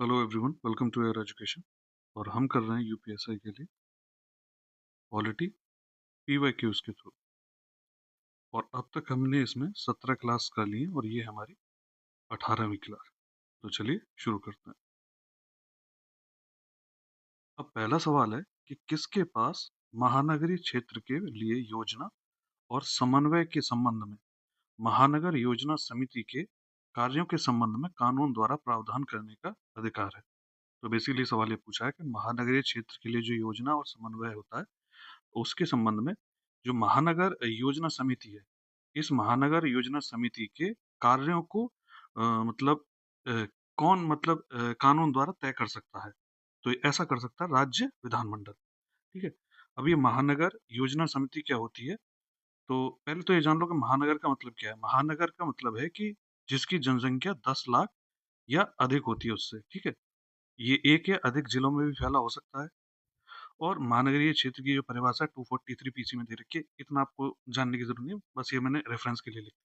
Hello everyone, welcome to your education. और हम कर रहे हैं यूपीएससी के लिए पॉलिटी पीवाईक्यूज के थ्रू। और अब तक हमने इसमें 17 क्लास कर ली हैं और ये हमारी 18वीं क्लास। तो चलिए शुरू करते हैं। अब पहला सवाल है कि किसके पास महानगरीय क्षेत्र के लिए योजना और समन्वय के संबंध में महानगर योजना समिति के कार्यों के संबंध में कानून द्वारा प्रावधान करने का अधिकार है। तो बेसिकली सवाल ये पूछा है कि महानगरीय क्षेत्र के लिए जो योजना और समन्वय होता है उसके संबंध में जो महानगर योजना समिति है, इस महानगर योजना समिति के कार्यों को मतलब अ, कौन कानून द्वारा तय कर सकता है। तो ऐसा कर सकता है राज्य विधानमंडल। ठीक है। अब ये महानगर योजना समिति क्या होती है, तो पहले तो ये जान लो कि महानगर का मतलब क्या है। महानगर का मतलब है कि जिसकी जनसंख्या 10 लाख या अधिक होती है उससे। ठीक है। ये एक या अधिक जिलों में भी फैला हो सकता है। और महानगरीय क्षेत्र की जो परिभाषा 243 पीसी में दे रखी है, इतना आपको जानने की जरूरत नहीं है, बस ये मैंने रेफरेंस के लिए लिखा।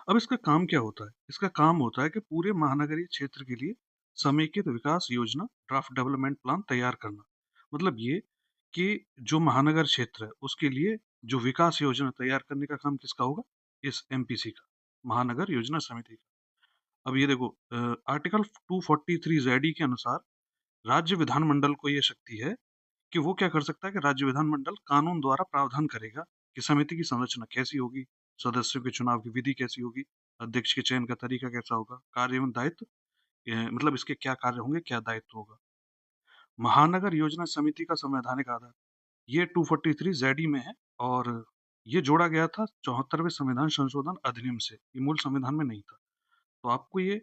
अब इसका काम क्या होता है? इसका काम होता है कि पूरे महानगरीय क्षेत्र के लिए समेकित विकास योजना ड्राफ्ट डेवलपमेंट प्लान तैयार करना। मतलब ये कि जो महानगर क्षेत्र है उसके लिए जो विकास योजना तैयार करने का काम किसका होगा? इस एमपीसी का, महानगर योजना समिति का। अब ये देखो, आर्टिकल 243 जेडी के अनुसार राज्य विधानमंडल को ये शक्ति है कि वो क्या कर सकता है कि राज्य विधानमंडल कानून द्वारा प्रावधान करेगा कि समिति की संरचना कैसी होगी, सदस्यों के चुनाव की विधि कैसी होगी, अध्यक्ष के चयन का तरीका कैसा होगा, कार्य एवं दायित्व, मतलब इसके क्या कार्य होंगे, क्या दायित्व होगा। महानगर योजना समिति का संवैधानिक आधार ये 243 जेडी में है और ये जोड़ा गया था 74वें संविधान संशोधन अधिनियम से। ये मूल संविधान में नहीं था। तो आपको ये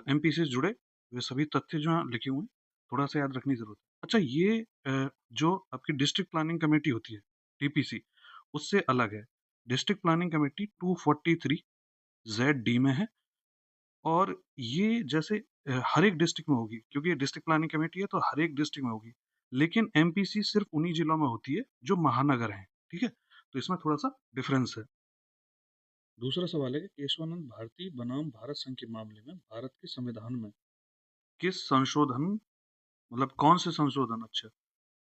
एमपी से जुड़े वे सभी तथ्य जो यहाँ लिखे हुए हैं थोड़ा सा याद रखने की जरूरत है। अच्छा, ये जो आपकी डिस्ट्रिक्ट प्लानिंग कमेटी होती है टीपीसी, उससे अलग है। District planning committee 243 Z D में है और ये जैसे हर एक डिस्ट्रिक्ट में होगी, क्योंकि ये डिस्ट्रिक्ट प्लानिंग कमेटी है तो हर एक डिस्ट्रिक्ट में होगी। लेकिन एमपीसी सिर्फ उन्हीं जिलों में होती है जो महानगर हैं। ठीक है। तो इसमें थोड़ा सा डिफरेंस है। दूसरा सवाल है कि केशवानंद भारती बनाम भारत संघ के मामले में भारत के संविधान में किस संशोधन, मतलब कौन से संशोधन अच्छा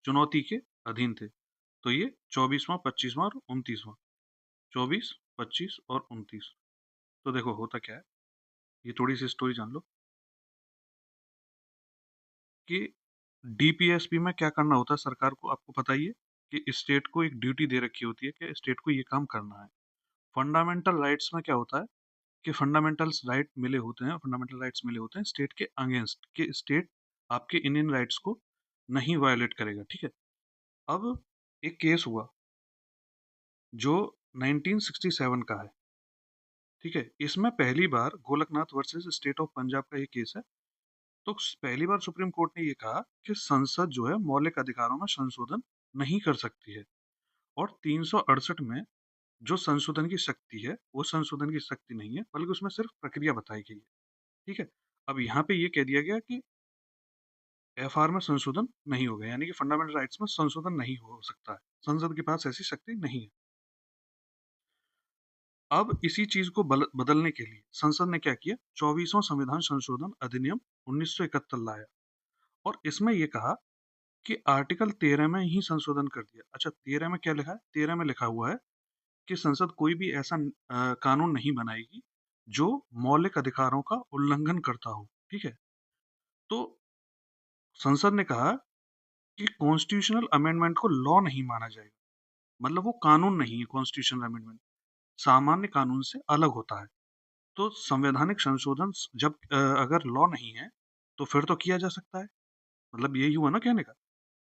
चुनौती के अधीन थे? तो ये 24वां, 25वां और 29वां। 24, 25 और 29। तो देखो होता क्या है, ये थोड़ी सी स्टोरी जान लो कि डीपीएसपी में क्या करना होता है सरकार को। आपको पता ही है कि स्टेट को एक ड्यूटी दे रखी होती है कि स्टेट को ये काम करना है। फंडामेंटल राइट्स में क्या होता है कि फंडामेंटल राइट्स मिले होते हैं स्टेट के अगेंस्ट, कि स्टेट आपके इंडियन राइट्स को नहीं वायोलेट करेगा। ठीक है। अब एक केस हुआ जो 1967 का है। ठीक है। इसमें पहली बार Golaknath versus state of Punjab का ये केस है। तो पहली बार सुप्रीम कोर्ट ने ये कहा कि संसद जो है मौलिक अधिकारों में संशोधन नहीं कर सकती है। और 368 में जो संशोधन की शक्ति है वो संशोधन की शक्ति नहीं है, बल्कि उसमें सिर्फ प्रक्रिया बताई गई है। ठीक है। अब यहाँ पे ये कह दिया गया कि एफआर में संशोधन नहीं होगा, यानी कि फंडामेंटल राइट्स में संशोधन नहीं हो सकता है, संसद के पास ऐसी शक्ति नहीं है। अब इसी चीज को बदलने के लिए संसद ने क्या किया, 24वां संविधान संशोधन अधिनियम 1971 लाया और इसमें यह कहा कि आर्टिकल 13 में ही संशोधन कर दिया। अच्छा, 13 में क्या लिखा है? 13 में लिखा हुआ है कि संसद कोई भी ऐसा कानून नहीं बनाएगी जो मौलिक अधिकारों का उल्लंघन करता हो। ठीक है। तो संसद ने कहा कि कॉन्स्टिट्यूशनल अमेंडमेंट को लॉ नहीं माना जाएगा, मतलब वो कानून नहीं है। कॉन्स्टिट्यूशनल अमेंडमेंट सामान्य कानून से अलग होता है। तो संवैधानिक संशोधन जब अगर लॉ नहीं है तो फिर तो किया जा सकता है, मतलब यही हुआ ना कहने का।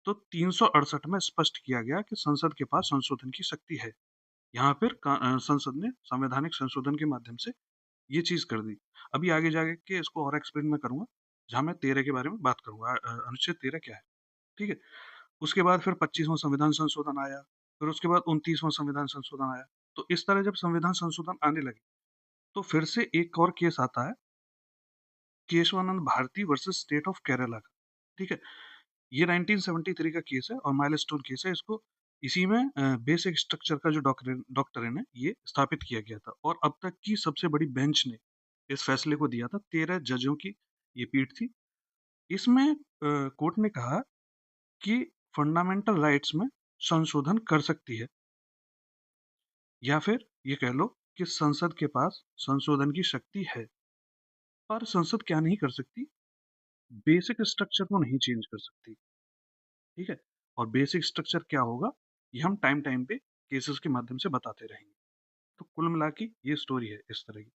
तो 368 में स्पष्ट किया गया कि संसद के पास संशोधन की शक्ति है। यहाँ फिर संसद ने संवैधानिक संशोधन के माध्यम से ये चीज कर दी। अभी आगे जाके के इसको और एक्सप्लेन मैं करूंगा, जहां मैं 13 के बारे में बात करूंगा, अनुच्छेद 13 क्या है। ठीक है। उसके बाद फिर 25वां संविधान संशोधन आया, फिर उसके बाद 29वां संविधान संशोधन आया। तो इस तरह जब संविधान संशोधन आने लगे तो फिर से एक और केस आता है, Keshavananda Bharati versus state of Kerala का। ठीक है। ये 1973 का केस है और माइलस्टोन केस है। इसको इसी में बेसिक स्ट्रक्चर का जो डॉक्टरिन है ये स्थापित किया गया था और अब तक की सबसे बड़ी बेंच ने इस फैसले को दिया था 13 जजों की ये पीठ थी। इसमें कोर्ट ने कहा कि फंडामेंटल राइट्स में संशोधन कर सकती है, या फिर ये कह लो कि संसद के पास संशोधन की शक्ति है, पर संसद क्या नहीं कर सकती, बेसिक स्ट्रक्चर को नहीं चेंज कर सकती। ठीक है, और बेसिक स्ट्रक्चर क्या होगा ये हम टाइम टाइम पे केसेस के माध्यम से बताते रहेंगे। तो कुल मिला के ये स्टोरी है इस तरह की।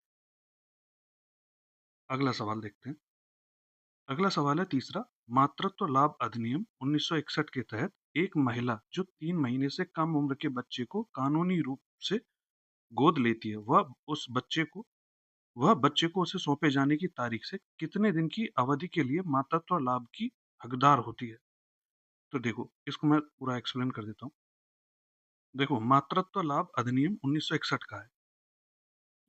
अगला सवाल देखते हैं। अगला सवाल है तीसरा, मातृत्व लाभ अधिनियम 1961 के तहत एक महिला जो 3 महीने से कम उम्र के बच्चे को कानूनी रूप से गोद लेती है, वह बच्चे को उसे सौंपे जाने की तारीख से कितने दिन की अवधि के लिए मातृत्व लाभ की हकदार होती है। तो देखो, इसको मैं पूरा एक्सप्लेन कर देता हूँ। देखो, मातृत्व लाभ अधिनियम 1961 का है।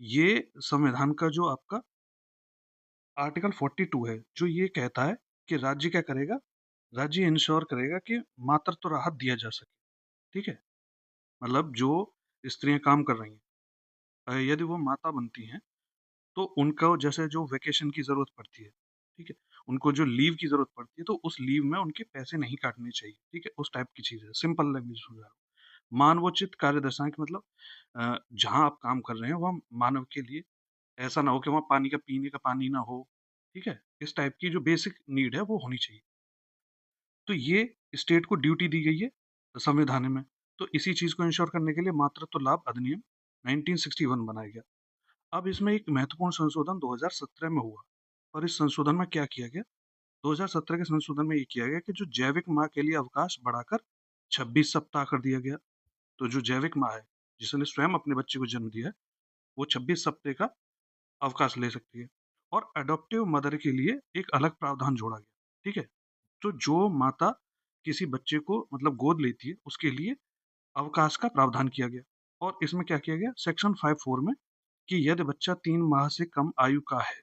ये संविधान का जो आपका आर्टिकल 42 है, जो ये कहता है कि राज्य क्या करेगा, राज्य इंश्योर करेगा कि मातृत्व राहत दिया जा सके। ठीक है, मतलब जो स्त्रियां काम कर रही हैं, यदि वो माता बनती हैं तो उनको जैसे जो वेकेशन की जरूरत पड़ती है, ठीक है, उनको जो लीव की जरूरत पड़ती है, तो उस लीव में उनके पैसे नहीं काटने चाहिए। ठीक है, उस टाइप की चीज है, सिंपल लैंग्वेज समझा रहा हूँ। मानवोचित कार्य दर्शाएं कि मतलब जहाँ आप काम कर रहे हैं वह मानव के लिए, ऐसा ना हो कि वहाँ पानी का पीने का पानी ना हो। ठीक है, इस टाइप की जो बेसिक नीड है वो होनी चाहिए। तो ये स्टेट को ड्यूटी दी गई है संविधान में। तो इसी चीज को इंश्योर करने के लिए मातृत्व लाभ अधिनियम 1961 बनाया गया। अब इसमें एक महत्वपूर्ण संशोधन 2017 में हुआ, और इस संशोधन में क्या किया गया, 2017 के संशोधन में ये किया गया कि जो जैविक माँ के लिए अवकाश बढ़ाकर 26 सप्ताह कर दिया गया। तो जो जैविक माँ है, जिसने स्वयं अपने बच्चे को जन्म दिया है, वो 26 सप्ताह का अवकाश ले सकती है। और अडॉप्टिव मदर के लिए एक अलग प्रावधान जोड़ा गया। ठीक है, तो जो माता किसी बच्चे को मतलब गोद लेती है, उसके लिए अवकाश का प्रावधान किया गया। और इसमें क्या किया गया, सेक्शन 54 में, कि यदि बच्चा 3 माह से कम आयु का है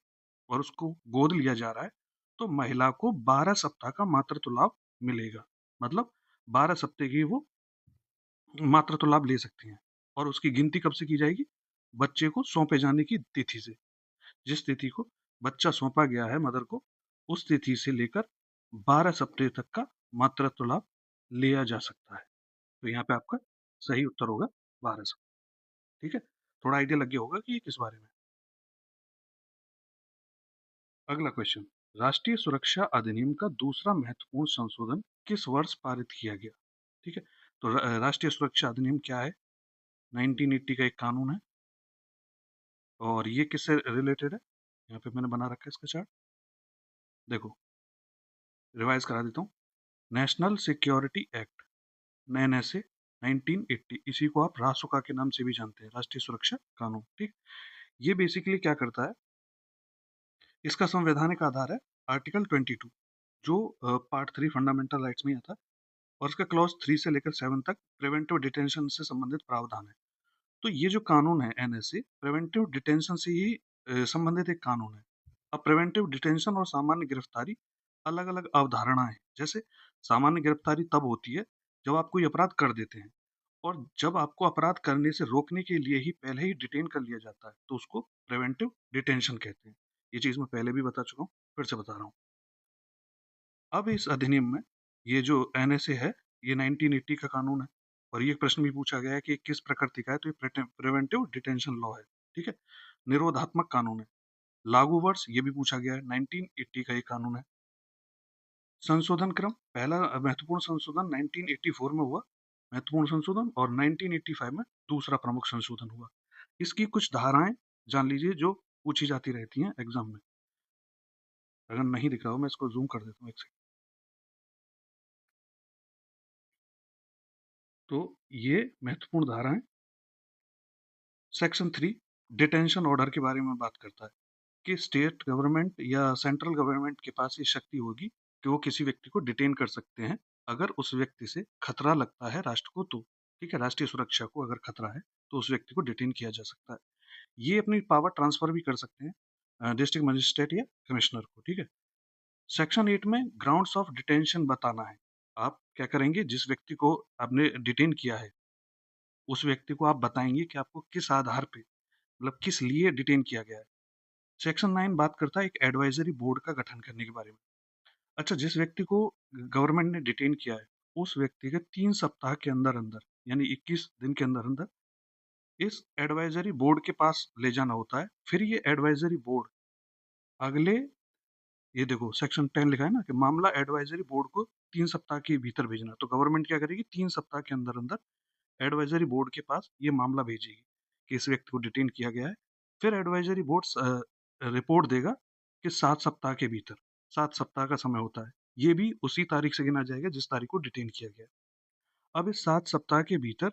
और उसको गोद लिया जा रहा है, तो महिला को 12 सप्ताह का मातृत्व लाभ मिलेगा। मतलब 12 सप्ताह की वो मातृत्व लाभ ले सकती हैं। और उसकी गिनती कब से की जाएगी, बच्चे को सौंपे जाने की तिथि से। जिस तिथि को बच्चा सौंपा गया है मदर को, उस तिथि से लेकर 12 सप्ताह तक का मातृत्व लाभ लिया जा सकता है। तो यहाँ पे आपका सही उत्तर होगा 12 सप्ताह। ठीक है, थोड़ा आइडिया लग गया होगा कि ये किस बारे में। अगला क्वेश्चन, राष्ट्रीय सुरक्षा अधिनियम का दूसरा महत्वपूर्ण संशोधन किस वर्ष पारित किया गया। ठीक है, तो राष्ट्रीय सुरक्षा अधिनियम क्या है, 1980 का एक कानून है। और ये किससे रिलेटेड है, यहाँ पे मैंने बना रखा है इसका चार्ट। देखो, रिवाइज करा देता हूँ। नेशनल सिक्योरिटी एक्ट, एनएसए 1980, इसी को आप रासुका के नाम से भी जानते हैं, राष्ट्रीय सुरक्षा कानून। ठीक, ये बेसिकली क्या करता है, इसका संवैधानिक आधार है आर्टिकल 22, जो पार्ट 3 फंडामेंटल राइट्स में आता है। और इसका क्लॉज 3 से लेकर 7 तक प्रिवेंटिव डिटेंशन से संबंधित प्रावधान है। तो ये जो कानून है एनएसए, प्रिवेंटिव डिटेंशन से ही संबंधित एक कानून है। अब प्रिवेंटिव डिटेंशन और सामान्य गिरफ्तारी अलग अलग अवधारणाएं हैं। जैसे सामान्य गिरफ्तारी तब होती है जब आप कोई अपराध कर देते हैं, और जब आपको अपराध करने से रोकने के लिए ही पहले ही डिटेन कर लिया जाता है, तो उसको प्रिवेंटिव डिटेंशन कहते हैं। ये चीज मैं पहले भी बता चुका हूँ, फिर से बता रहा हूँ। अब इस अधिनियम में ये जो एनएसए है, ये 1980 का कानून है। और ये प्रश्न भी पूछा गया है कि किस प्रकृति का है, तो ये प्रिवेंटिव डिटेंशन लॉ है। ठीक है, निरोधात्मक कानून है। लागू वर्ष ये भी पूछा गया है, 1980 का ये कानून है। संशोधन क्रम, पहला महत्वपूर्ण संशोधन 1984 में हुआ, महत्वपूर्ण संशोधन, और 1985 में दूसरा प्रमुख संशोधन हुआ। इसकी कुछ धाराएं जान लीजिए जो पूछी जाती रहती हैं एग्जाम में। अगर नहीं दिख रहा हो, मैं इसको जूम कर देता हूँ एक सेकंड। तो ये महत्वपूर्ण धाराएं, सेक्शन 3 डिटेंशन ऑर्डर के बारे में बात करता है कि स्टेट गवर्नमेंट या सेंट्रल गवर्नमेंट के पास ये शक्ति होगी कि वो किसी व्यक्ति को डिटेन कर सकते हैं अगर उस व्यक्ति से खतरा लगता है राष्ट्र को। तो ठीक है, राष्ट्रीय सुरक्षा को अगर खतरा है तो उस व्यक्ति को डिटेन किया जा सकता है। ये अपनी पावर ट्रांसफर भी कर सकते हैं डिस्ट्रिक्ट मजिस्ट्रेट या कमिश्नर को। ठीक है, सेक्शन 8 में ग्राउंड्स ऑफ डिटेंशन बताना है। आप क्या करेंगे, जिस व्यक्ति को आपने डिटेन किया है, उस व्यक्ति को आप बताएंगे कि आपको किस आधार पे, मतलब किस लिए डिटेन किया गया है। सेक्शन 9 बात करता है एक एडवाइजरी बोर्ड का गठन करने के बारे में। अच्छा, जिस व्यक्ति को गवर्नमेंट ने डिटेन किया है, उस व्यक्ति के 3 सप्ताह के अंदर-अंदर, यानी 21 दिन के अंदर-अंदर इस एडवाइजरी बोर्ड के पास ले जाना होता है। फिर ये एडवाइजरी बोर्ड अगले, ये देखो सेक्शन 10 लिखा है ना कि मामला एडवाइजरी बोर्ड को 3 सप्ताह के भीतर भेजना। तो गवर्नमेंट क्या करेगी, 3 सप्ताह के अंदर-अंदर एडवाइजरी बोर्ड के पास ये मामला भेजेगी कि इस व्यक्ति को डिटेन किया गया है। फिर एडवाइजरी बोर्ड रिपोर्ट देगा कि 7 सप्ताह के भीतर, 7 सप्ताह का समय होता है। ये भी उसी तारीख से गिना जाएगा जिस तारीख को डिटेन किया गया है। अब इस 7 सप्ताह के भीतर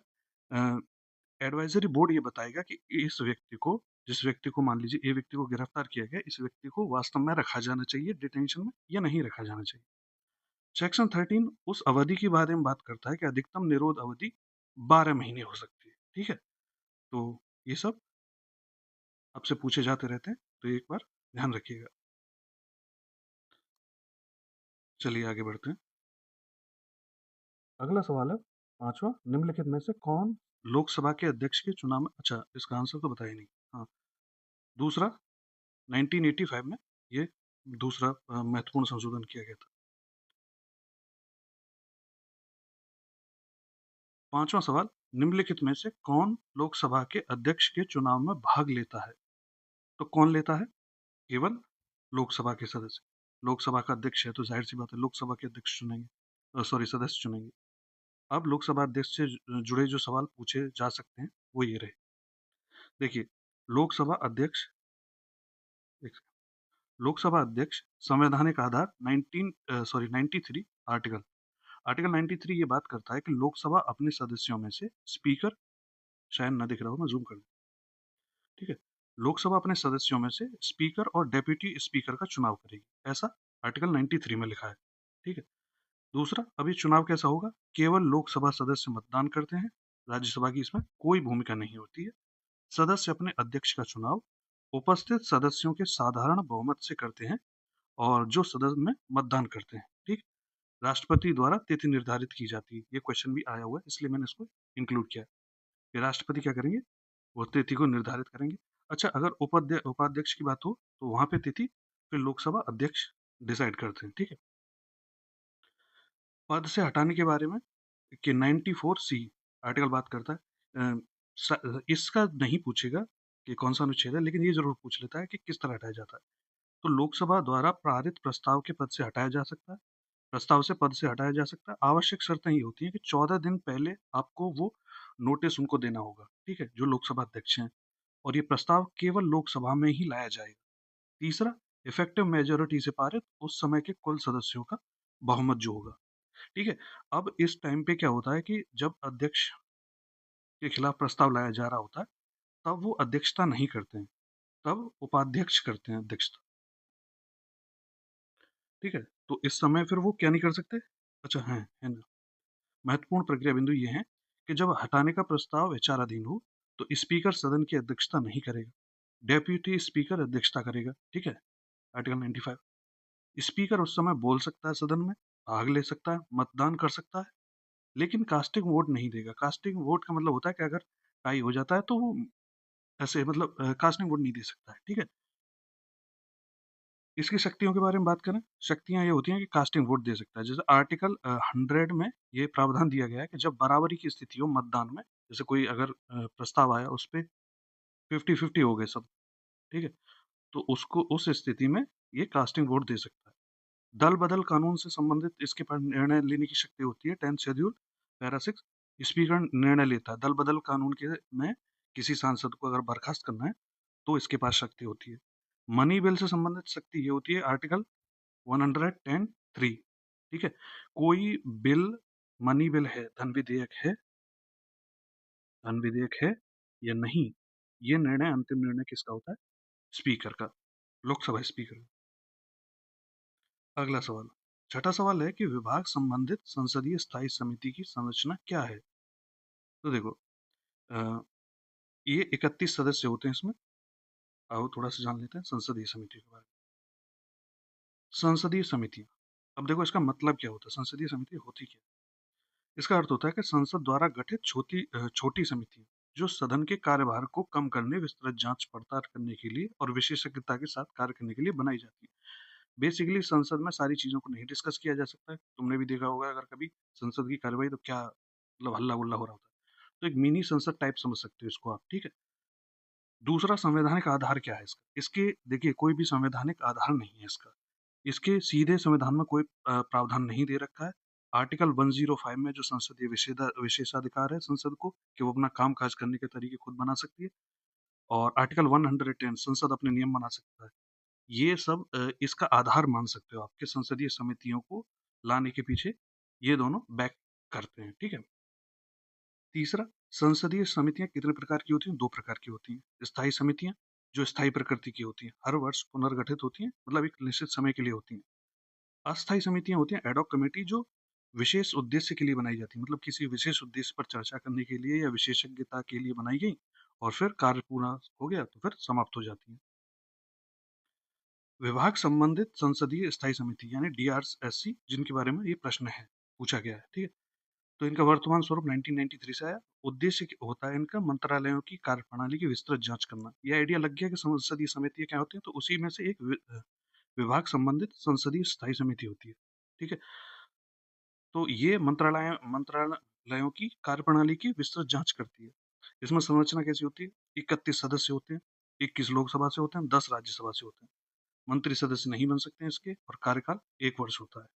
एडवाइजरी बोर्ड ये बताएगा कि इस व्यक्ति को, जिस व्यक्ति को मान लीजिए ये व्यक्ति को गिरफ्तार किया गया, इस व्यक्ति को वास्तव में रखा जाना चाहिए डिटेंशन में या नहीं रखा जाना चाहिए। सेक्शन 13 उस अवधि के बारे में बात करता है कि अधिकतम निरोध अवधि 12 महीने हो सकती है। ठीक है, तो ये सब आपसे पूछे जाते रहते हैं, तो एक बार ध्यान रखिएगा। चलिए आगे बढ़ते हैं। अगला सवाल है 5वां, निम्नलिखित में से कौन लोकसभा के अध्यक्ष के चुनाव में, अच्छा इसका आंसर तो बताया नहीं। हाँ, दूसरा 1985 में ये दूसरा महत्वपूर्ण संशोधन किया गया था। 5वां सवाल, निम्नलिखित में से कौन लोकसभा के अध्यक्ष के चुनाव में भाग लेता है? तो कौन लेता है? केवल लोकसभा के सदस्य। लोकसभा का अध्यक्ष है तो जाहिर सी बात है लोकसभा के अध्यक्ष चुनेंगे, सॉरी सदस्य चुनेंगे। अब लोकसभा अध्यक्ष से जुड़े जो सवाल पूछे जा सकते हैं वो ये रहे। देखिए, लोकसभा अध्यक्ष, एक लोकसभा अध्यक्ष संवैधानिक आधार 93 आर्टिकल आर्टिकल 93 ये बात करता है कि लोकसभा अपने सदस्यों में से स्पीकर, शायद ना दिख रहा हो, मैं जूम कर दूं, ठीक है, लोकसभा अपने सदस्यों में से स्पीकर और डेप्यूटी स्पीकर का चुनाव करेगी, ऐसा आर्टिकल 93 में लिखा है। ठीक है, दूसरा, अभी चुनाव कैसा होगा? केवल लोकसभा सदस्य मतदान करते हैं, राज्यसभा की इसमें कोई भूमिका नहीं होती है। सदस्य अपने अध्यक्ष का चुनाव उपस्थित सदस्यों के साधारण बहुमत से करते हैं और जो सदन में मतदान करते हैं। ठीक, राष्ट्रपति द्वारा तिथि निर्धारित की जाती है। ये क्वेश्चन भी आया हुआ है इसलिए मैंने इसको इंक्लूड किया है कि राष्ट्रपति क्या करेंगे, वो तिथि को निर्धारित करेंगे। अच्छा, अगर उपाध्यक्ष की बात हो तो वहां पे तिथि फिर लोकसभा अध्यक्ष डिसाइड करते हैं। ठीक है, पद से हटाने के बारे में कि 94C आर्टिकल बात करता है। इसका नहीं पूछेगा कि कौन सा अनुच्छेद है, लेकिन ये जरूर पूछ लेता है कि किस तरह हटाया जाता है। तो लोकसभा द्वारा पारित प्रस्ताव के पद से हटाया जा सकता है, प्रस्ताव से पद से हटाया जा सकता है। आवश्यक शर्तें ये होती हैं कि 14 दिन पहले आपको वो नोटिस उनको देना होगा, ठीक है, जो लोकसभा अध्यक्ष हैं, और ये प्रस्ताव केवल लोकसभा में ही लाया जाएगा। तीसरा, इफेक्टिव मेजोरिटी से पारित उस समय के कुल सदस्यों का बहुमत जो होगा। ठीक है, अब इस टाइम पे क्या होता है कि जब अध्यक्ष के खिलाफ प्रस्ताव लाया जा रहा होता है तब वो अध्यक्षता नहीं करते हैं, तब उपाध्यक्ष करते हैं अध्यक्षता। ठीक है, तो इस समय फिर वो क्या नहीं कर सकते? अच्छा, है ना, महत्वपूर्ण प्रक्रिया बिंदु ये है कि जब हटाने का प्रस्ताव विचाराधीन हो तो स्पीकर सदन की अध्यक्षता नहीं करेगा, डेप्यूटी स्पीकर अध्यक्षता करेगा। ठीक है, आर्टिकल 95। स्पीकर उस समय बोल सकता है, सदन में भाग ले सकता है, मतदान कर सकता है, लेकिन कास्टिंग वोट नहीं देगा। कास्टिंग वोट का मतलब होता है कि अगर टाई हो जाता है तो वो ऐसे मतलब कास्टिंग वोट नहीं दे सकता है। ठीक है, इसकी शक्तियों के बारे में बात करें, शक्तियां ये होती हैं कि कास्टिंग वोट दे सकता है। जैसे आर्टिकल 100 में ये प्रावधान दिया गया है कि जब बराबरी की स्थिति हो मतदान में, जैसे कोई अगर प्रस्ताव आया उस पे 50-50 हो गए सब, ठीक है, तो उसको उस स्थिति में ये कास्टिंग वोट दे सकता है। दल बदल कानून से संबंधित इसके पास निर्णय लेने की शक्ति होती है। 10th शेड्यूल पैरा 6, स्पीकर निर्णय लेता है दल बदल कानून के में किसी सांसद को अगर बर्खास्त करना है तो इसके पास शक्ति होती है। मनी बिल से संबंधित शक्ति ये होती है आर्टिकल 110(3). ठीक है, कोई बिल मनी बिल है, धन विधेयक है या नहीं, ये निर्णय, अंतिम निर्णय किसका होता है? स्पीकर का, लोकसभा स्पीकर का। अगला सवाल, छठा सवाल है कि विभाग संबंधित संसदीय स्थायी समिति की संरचना क्या है? तो देखो, अ, ये 31 सदस्य होते हैं इसमें। आओ थोड़ा सा जान लेते हैं संसदीय समिति के बारे में। संसदीय समिति, अब देखो इसका मतलब क्या होता है, संसदीय समिति होती क्या है? इसका अर्थ होता है कि संसद द्वारा गठित छोटी समिति। जो सदन के कार्यभार को कम करने, विस्तृत जांच-पड़ताल करने के लिए और विशेषज्ञता के साथ कार्य करने के लिए बनाई जाती है। बेसिकली संसद में सारी चीज़ों को नहीं डिस्कस किया जा सकता है। तुमने भी देखा होगा अगर कभी संसद की कार्यवाही तो क्या मतलब हल्ला-गुल्ला हो रहा होता है। तो एक मिनी संसद टाइप समझ सकते हो इसको आप, ठीक है? दूसरा संवैधानिक आधार क्या है इसका? इसके देखिए कोई भी संवैधानिक आधार नहीं है इसका। इसके सीधे संविधान में कोई प्रावधान नहीं दे रखा है। आर्टिकल 105 में जो संसदीय विशेषाधिकार है संसद को कि वो अपना काम-काज करने के तरीके खुद बना सकती है और आर्टिकल 110 संसद अपने नियम बना सकता है। ये सब इसका आधार मान सकते हो आपके संसदीय समितियों को लाने के पीछे ये दोनों बैक करते हैं, ठीक है? तीसरा, संसदीय समितियाँ कितने प्रकार की होती हैं? 2 प्रकार की होती हैं। स्थायी समितियाँ, जो स्थायी प्रकृति की होती हैं, हर वर्ष पुनर्गठित होती हैं, मतलब एक निश्चित समय के लिए होती हैं। अस्थायी समितियाँ होती हैं एड हॉक कमेटी जो विशेष उद्देश्य के लिए बनाई जाती है, मतलब किसी विशेष उद्देश्य पर चर्चा करने के लिए या विशेषज्ञता के लिए बनाई गई और फिर कार्य पूरा हो गया तो फिर समाप्त हो जाती हैं। विभाग संबंधित संसदीय स्थायी समिति यानी डीआरएससी जिनके बारे में ये प्रश्न है, पूछा गया है, ठीक है? तो इनका वर्तमान स्वरूप 1993 से आया। उद्देश्य होता है इनका मंत्रालयों की कार्यप्रणाली की विस्तृत जांच करना। ये आइडिया लग गया कि संसदीय समितियाँ क्या होती हैं, तो उसी में से एक विभाग संबंधित संसदीय स्थायी समिति होती है, ठीक है? तो ये मंत्रालयों की कार्यप्रणाली की विस्तृत जांच करती है। इसमें संरचना कैसी होती है? 31 सदस्य होते हैं, 21 लोकसभा से होते हैं, 10 राज्यसभा से होते हैं। मंत्री सदस्य नहीं बन सकते हैं इसके और कार्यकाल 1 वर्ष होता है।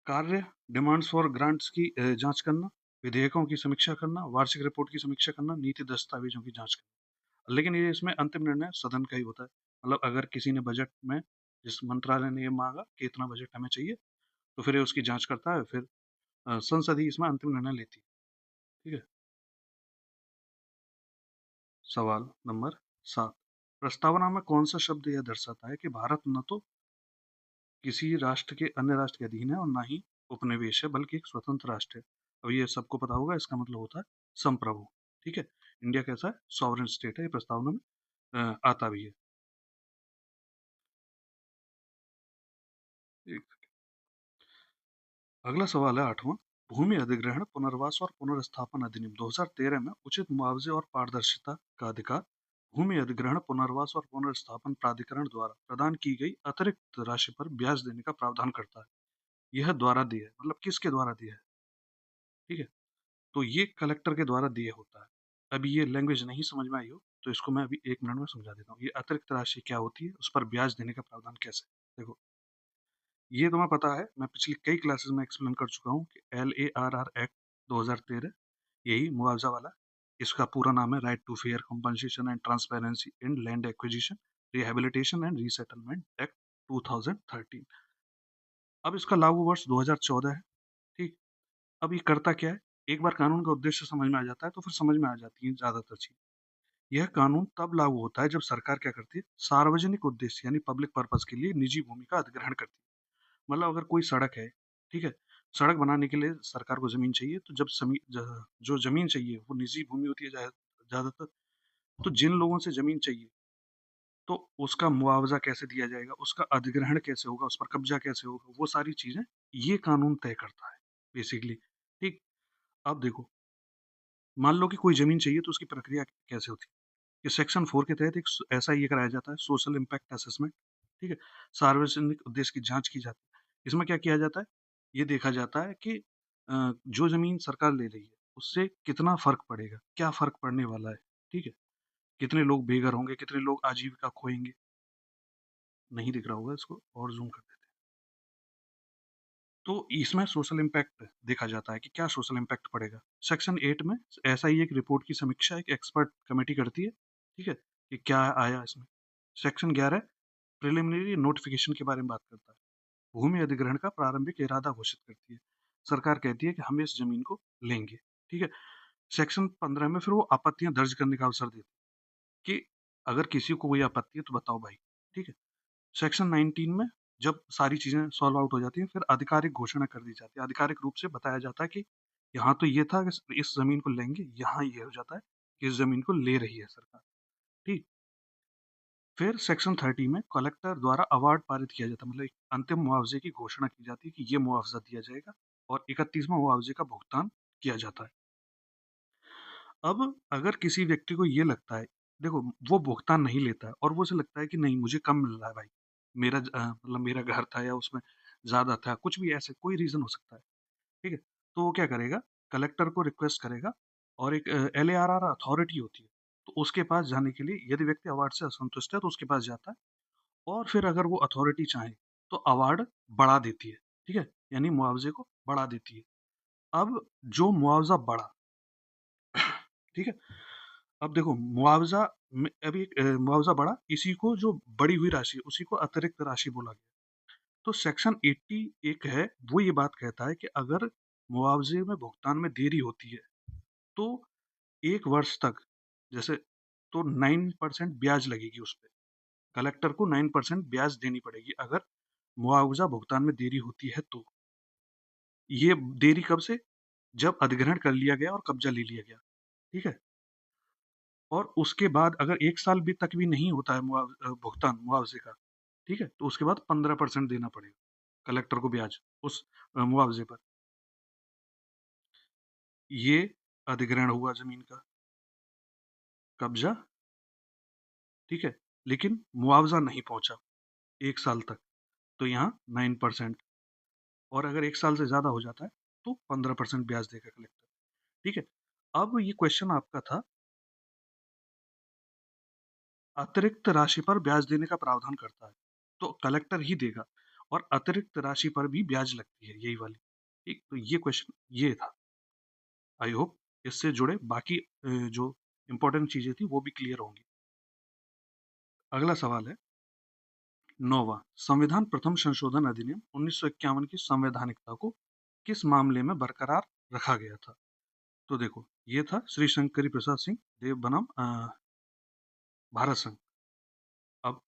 कार्य डिमांड्स फॉर ग्रांट्स की जांच करना, विधेयकों की समीक्षा करना, वार्षिक रिपोर्ट की समीक्षा करना, नीति दस्तावेजों की जांच करना। लेकिन ये इसमें अंतिम निर्णय सदन का ही होता है। मतलब अगर किसी ने बजट में जिस मंत्रालय ने ये मांगा कि इतना बजट हमें चाहिए, तो फिर ये उसकी जांच करता है, फिर संसद ही इसमें अंतिम निर्णय लेती है। ठीक है? सवाल नंबर 7 प्रस्तावना में कौन सा शब्द यह दर्शाता है कि भारत न तो किसी राष्ट्र के अन्य राष्ट्र के अधीन है और ना ही उपनिवेश है बल्कि एक स्वतंत्र राष्ट्र है। अब ये सबको पता होगा इसका मतलब होता है संप्रभु। ठीक है, इंडिया कैसा है? सॉवरेन स्टेट है, ये प्रस्तावना में आता भी है। एक- अगला सवाल है 8वां भूमि अधिग्रहण पुनर्वास और पुनर्स्थापन अधिनियम 2013 में उचित मुआवजे और पारदर्शिता का अधिकार भूमि अधिग्रहण पुनर्वास और पुनर्स्थापन प्राधिकरण द्वारा प्रदान की गई अतिरिक्त राशि पर ब्याज देने का प्रावधान करता है। यह द्वारा दिया है, मतलब किसके द्वारा दिया है? ठीक है, तो ये कलेक्टर के द्वारा दिए होता है। अभी ये लैंग्वेज नहीं समझ में आई हो तो इसको मैं अभी 1 मिनट में समझा देता हूँ। ये अतिरिक्त राशि क्या होती है, उस पर ब्याज देने का प्रावधान कैसे? देखो, ये तुम्हें पता है, मैं पिछली कई क्लासेस में एक्सप्लेन कर चुका हूँ कि LARR एक्ट 2013 यही मुआवजा वाला, इसका पूरा नाम है right to fair compensation and transparency in land acquisition, rehabilitation and resettlement act 2013। अब इसका लागू वर्ष 2014 है, ठीक? अब ये करता क्या है? एक बार कानून का उद्देश्य समझ में आ जाता है तो फिर समझ में आ जाती है ज़्यादातर चीज़। यह कानून तब लागू होता है जब सरकार क्या करती है? सार्वजनिक उद्देश्य यानी पब्लिक पर्पज़ के लिए निजी भूमि का अधिग्रहण करती है। मतलब अगर कोई सड़क है, ठीक है? सड़क बनाने के लिए सरकार को ज़मीन चाहिए तो जब जो ज़मीन चाहिए वो निजी भूमि होती है ज़्यादातर। तो जिन लोगों से ज़मीन चाहिए तो उसका मुआवज़ा कैसे दिया जाएगा? उसका अधिग्रहण कैसे होगा? उस पर कब्ज़ा कैसे होगा? वो सारी चीज़ें ये कानून तय करता है बेसिकली, ठीक? अब देखो, मान लो कि कोई ज़मीन चाहिए तो उसकी प्रक्रिया कैसे होती है? कि सेक्शन 4 के तहत एक ऐसा ये कराया जाता है सोशल इम्पैक्ट असेसमेंट, ठीक है? सार्वजनिक उद्देश्य की जाँच की जाती है। इसमें क्या किया जाता है? ये देखा जाता है कि जो ज़मीन सरकार ले रही है, उससे कितना फ़र्क पड़ेगा? क्या फ़र्क पड़ने वाला है? ठीक है? कितने लोग बेघर होंगे? कितने लोग आजीविका खोएँगे? नहीं दिख रहा होगा इसको और ज़ूम कर देते हैं। तो इसमें सोशल इम्पैक्ट देखा जाता है कि क्या सोशल इम्पैक्ट पड़ेगा। सेक्शन 8 में ऐसा ही एक रिपोर्ट की समीक्षा एक एक्सपर्ट कमेटी करती है, ठीक है? कि क्या आया इसमें। सेक्शन 11 प्रिलिमिनरी नोटिफिकेशन के बारे में बात करता है। भूमि अधिग्रहण का प्रारंभिक इरादा घोषित करती है। सरकार कहती है कि हम इस जमीन को लेंगे, ठीक है? सेक्शन 15 में फिर वो आपत्तियां दर्ज करने का अवसर देती है कि अगर किसी को कोई आपत्ति है तो बताओ भाई, ठीक है? सेक्शन 19 में जब सारी चीज़ें सॉल्व आउट हो जाती हैं, फिर आधिकारिक घोषणा कर दी जाती है। आधिकारिक रूप से बताया जाता है कि यहाँ तो ये था कि इस ज़मीन को लेंगे, यहाँ ये हो जाता है कि इस ज़मीन को ले रही है सरकार, ठीक? फिर सेक्शन 30 में कलेक्टर द्वारा अवार्ड पारित किया जाता है, मतलब एक अंतिम मुआवजे की घोषणा की जाती है कि ये मुआवजा दिया जाएगा और 31वां मुआवजे का भुगतान किया जाता है। अब अगर किसी व्यक्ति को ये लगता है, देखो वो भुगतान नहीं लेता है और वो उसे लगता है कि नहीं मुझे कम मिल रहा है भाई, मतलब मेरा घर था या उसमें ज़्यादा था, कुछ भी ऐसे कोई रीज़न हो सकता है, ठीक है? तो वो क्या करेगा, कलेक्टर को रिक्वेस्ट करेगा और एक एलएआरआर अथॉरिटी होती है, तो उसके पास जाने के लिए यदि व्यक्ति अवार्ड से असंतुष्ट है तो उसके पास जाता है और फिर अगर वो अथॉरिटी चाहे तो अवार्ड बढ़ा देती है, ठीक है? यानी मुआवजे को बढ़ा देती है। अब जो मुआवजा बढ़ा, ठीक है? अब देखो मुआवजा में अभी एक मुआवजा बढ़ा, इसी को जो बढ़ी हुई राशि है, उसी को अतिरिक्त राशि बोला गया। तो सेक्शन 80 एक है, वो ये बात कहता है कि अगर मुआवजे में भुगतान में देरी होती है, तो 1 वर्ष तक जैसे तो 9% ब्याज लगेगी उस पे। कलेक्टर को 9% ब्याज देनी पड़ेगी अगर मुआवजा भुगतान में देरी होती है तो। ये देरी कब से? जब अधिग्रहण कर लिया गया और कब्जा ले लिया गया, ठीक है? और उसके बाद अगर 1 साल भी तक भी नहीं होता है भुगतान मुआवजे का, ठीक है? तो उसके बाद 15% देना पड़ेगा कलेक्टर को ब्याज उस मुआवजे पर। ये अधिग्रहण हुआ ज़मीन का, कब्जा, ठीक है? लेकिन मुआवजा नहीं पहुँचा 1 साल तक, तो यहाँ 9% और अगर 1 साल से ज़्यादा हो जाता है, तो 15% ब्याज देगा कलेक्टर, ठीक है? अब ये क्वेश्चन आपका था, अतिरिक्त राशि पर ब्याज देने का प्रावधान करता है, तो कलेक्टर ही देगा और अतिरिक्त राशि पर भी ब्याज लगती है, यही वाली, ठीक? तो ये क्वेश्चन ये था। आई होप इससे जुड़े बाकी जो इम्पोर्टेंट चीज़ें थी, वो भी क्लियर होंगी। अगला सवाल है 9वां, संविधान प्रथम संशोधन अधिनियम 1951 की संवैधानिकता को किस मामले में बरकरार रखा गया था? तो देखो, ये था श्री शंकरी प्रसाद सिंह देव बनाम भारत संघ। अब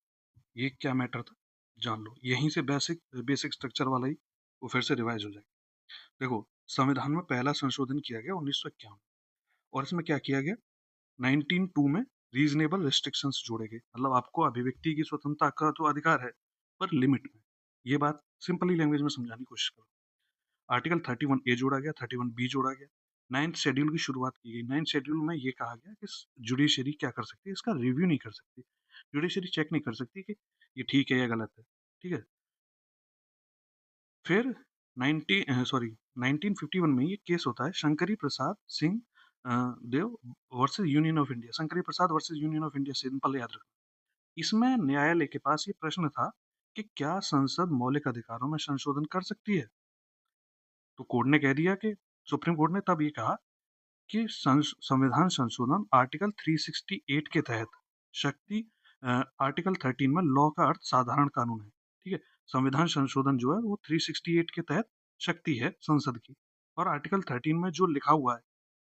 ये क्या मैटर था, जान लो। यहीं से बेसिक बेसिक स्ट्रक्चर वाला ही वो फिर से रिवाइज हो जाएगा। देखो, संविधान में पहला संशोधन किया गया 1951 और इसमें क्या किया गया, 1902 में रीजनेबल रिस्ट्रिक्शंस जोड़े गए, मतलब आपको अभिव्यक्ति की स्वतंत्रता का तो अधिकार है, पर लिमिट में। ये बात सिंपली लैंग्वेज में समझाने की कोशिश करो। आर्टिकल 31 ए जोड़ा गया, 31 बी जोड़ा गया, नाइन्थ शेड्यूल की शुरुआत की गई। नाइन्थ शेड्यूल में ये कहा गया कि जुडिशरी क्या कर सकती है, इसका रिव्यू नहीं कर सकती, जुडिशरी चेक नहीं कर सकती कि ये ठीक है या गलत है, ठीक है? फिर 1951 में ये केस होता है Shankari Prasad Singh Deo versus Union of India, Shankari Prasad versus Union of India, simple याद रखना। इसमें न्यायालय के पास ये प्रश्न था कि क्या संसद मौलिक अधिकारों में संशोधन कर सकती है? तो कोर्ट ने कह दिया कि सुप्रीम कोर्ट ने तब ये कहा कि संविधान संशोधन आर्टिकल 368 के तहत शक्ति, आर्टिकल 13 में लॉ का अर्थ साधारण कानून है, ठीक है? संविधान संशोधन जो है वो 368 के तहत शक्ति है संसद की, और आर्टिकल 13 में जो लिखा हुआ है,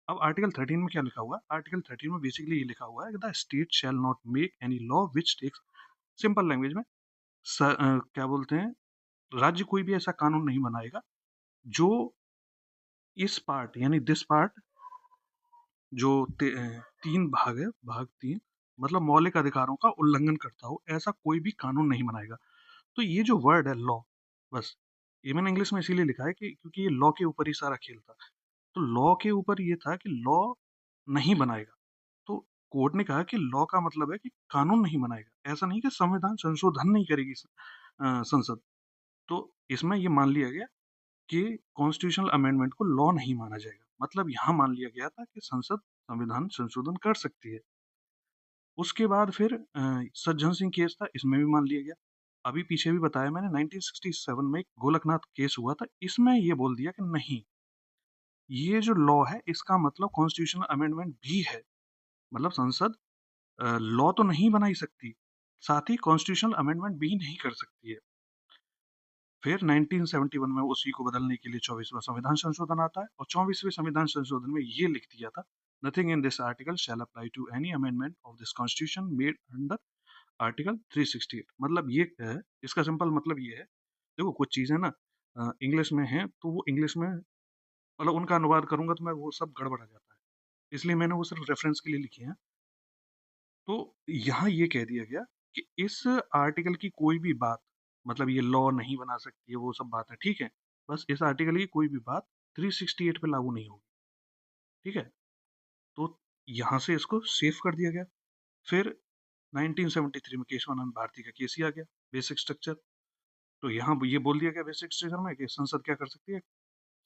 अब आर्टिकल 13 में क्या लिखा हुआ है, आर्टिकल 13 में बेसिकली ये लिखा हुआ है कि the state shall not make any law which takes, simple language में क्या बोलते हैं, राज्य कोई भी ऐसा कानून नहीं बनाएगा जो इस पार्ट यानी दिस पार्ट जो 3 भाग है, भाग 3 मतलब मौलिक अधिकारों का उल्लंघन करता हो, ऐसा कोई भी कानून नहीं बनाएगा। तो ये जो वर्ड है लॉ, बस ये मैंने इंग्लिश में इसीलिए लिखा है कि क्योंकि ये लॉ के ऊपर ही सारा खेल था। तो लॉ के ऊपर ये था कि लॉ नहीं बनाएगा। तो कोर्ट ने कहा कि लॉ का मतलब है कि कानून नहीं बनाएगा, ऐसा नहीं कि संविधान संशोधन नहीं करेगी संसद। तो इसमें ये मान लिया गया कि कॉन्स्टिट्यूशनल अमेंडमेंट को लॉ नहीं माना जाएगा, मतलब यहाँ मान लिया गया था कि संसद संविधान संशोधन कर सकती है। उसके बाद फिर सज्जन सिंह केस था, इसमें भी मान लिया गया। अभी पीछे भी बताया मैंने 1967 में एक गोलकनाथ केस हुआ था, इसमें ये बोल दिया कि नहीं, ये जो लॉ है इसका मतलब कॉन्स्टिट्यूशनल अमेंडमेंट भी है, मतलब संसद लॉ तो नहीं बना ही सकती, साथ ही कॉन्स्टिट्यूशनल अमेंडमेंट भी नहीं कर सकती है। फिर 1971 में उसी को बदलने के लिए 24वां संविधान संशोधन आता है और 24वें संविधान संशोधन में ये लिख दिया था, nothing in this article shall apply to any amendment of this constitution made under article 368। मतलब ये है, इसका सिंपल मतलब ये है, देखो कुछ चीजें ना इंग्लिश में हैं तो वो इंग्लिश में मतलब उनका अनुवाद करूंगा तो मैं वो सब गड़बड़ आ जाता है, इसलिए मैंने वो सिर्फ रेफरेंस के लिए लिखी है। तो यहाँ ये कह दिया गया कि इस आर्टिकल की कोई भी बात, मतलब ये लॉ नहीं बना सकती है वो सब बात है, ठीक है, बस इस आर्टिकल की कोई भी बात 368 पे लागू नहीं होगी, ठीक है? तो यहाँ से इसको सेव कर दिया गया। फिर 1973 में केशवानंद भारती का केस ही आ गया, बेसिक स्ट्रक्चर। तो यहाँ ये बोल दिया गया बेसिक स्ट्रक्चर में कि संसद क्या कर सकती है,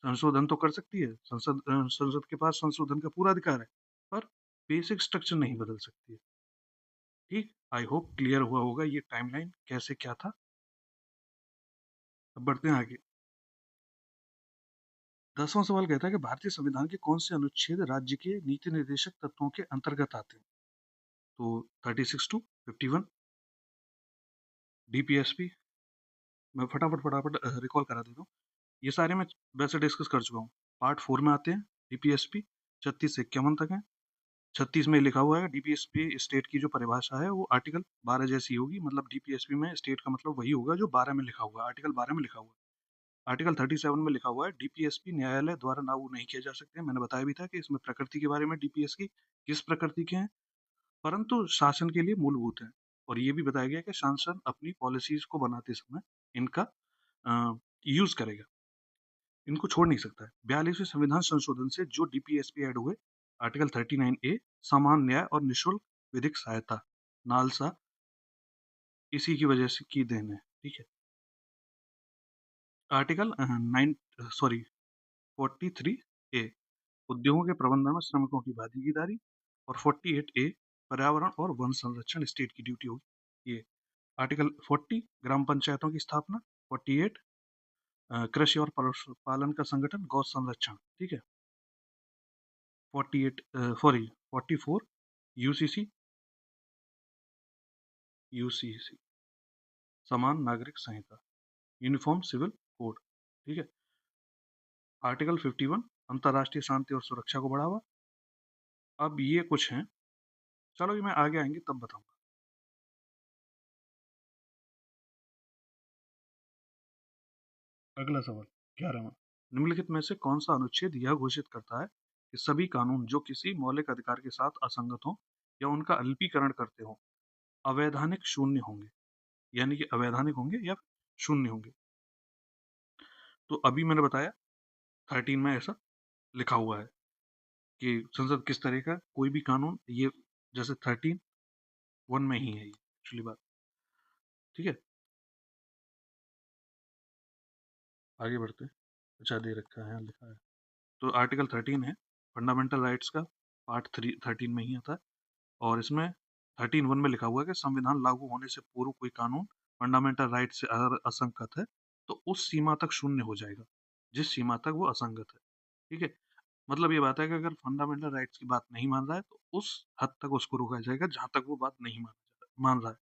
संशोधन तो कर सकती है, संसद के पास संशोधन का पूरा अधिकार है, पर बेसिक स्ट्रक्चर नहीं बदल सकती है। ठीक, आई होप क्लियर हुआ होगा ये टाइमलाइन कैसे क्या था। अब बढ़ते हैं आगे। 10वां सवाल कहता है कि भारतीय संविधान के कौन से अनुच्छेद राज्य के नीति निर्देशक तत्वों के अंतर्गत आते हैं। तो 36 टू 51, डीपीएसपी। मैं फटाफट रिकॉल करा देता हूँ। ये सारे मैं वैसे डिस्कस कर चुका हूँ। पार्ट 4 में आते हैं डीपीएसपी, 36 से 51 तक है। 36 में लिखा हुआ है डीपीएसपी स्टेट की जो परिभाषा है वो आर्टिकल 12 जैसी होगी, मतलब डीपीएसपी में स्टेट का मतलब वही होगा जो 12 में लिखा हुआ है, आर्टिकल 12 में लिखा हुआ है। आर्टिकल 37 में लिखा हुआ है डीपीएसपी न्यायालय द्वारा लागू नहीं किए जा सकते। मैंने बताया भी था कि इसमें प्रकृति के बारे में डीपीएस की किस प्रकृति के हैं, परंतु शासन के लिए मूलभूत है। और ये भी बताया गया कि शासन अपनी पॉलिसीज को बनाते समय इनका यूज करेगा, इनको छोड़ नहीं सकता है। 42वें संविधान संशोधन से जो डीपीएसपी ऐड हुए, आर्टिकल 39A समान न्याय और निःशुल्क विधिक सहायता, नालसा इसी की वजह से की देन है। ठीक है। आर्टिकल 43A उद्योगों के प्रबंधन में श्रमिकों की भागीदारी, और 48A पर्यावरण और वन संरक्षण स्टेट की ड्यूटी होगी। ये आर्टिकल 40 ग्राम पंचायतों की स्थापना, 48 कृषि और पशुपालन का संगठन, गौ संरक्षण। ठीक है। 48 सॉरी 44 यूसीसी, यूसीसी समान नागरिक संहिता, यूनिफॉर्म सिविल कोड। ठीक है। आर्टिकल 51 अंतर्राष्ट्रीय शांति और सुरक्षा को बढ़ावा। अब ये कुछ हैं, चलो ये मैं आगे आएंगे तब बताऊंगा। अगला सवाल 11वां, निम्नलिखित में से कौन सा अनुच्छेद यह घोषित करता है कि सभी कानून जो किसी मौलिक अधिकार के साथ असंगत हों या उनका अल्पीकरण करते हों अवैधानिक शून्य होंगे, यानी कि अवैधानिक होंगे या शून्य होंगे। तो अभी मैंने बताया 13 में ऐसा लिखा हुआ है कि संसद किस तरह का कोई भी कानून, ये जैसे 13(1) में ही है ये एक्चुअली बात। ठीक है, आगे बढ़ते हैं। अच्छा दे रखा है, लिखा है। तो आर्टिकल 13 है फंडामेंटल राइट्स का, पार्ट 13 में ही आता है। और इसमें 13(1) में लिखा हुआ है कि संविधान लागू होने से पूर्व कोई कानून फंडामेंटल राइट से अगर असंगत है तो उस सीमा तक शून्य हो जाएगा जिस सीमा तक वो असंगत है। ठीक है, मतलब ये बात है कि अगर फंडामेंटल राइट्स की बात नहीं मान रहा है तो उस हद तक उसको रोका जाएगा जहां तक वो बात नहीं मान रहा है।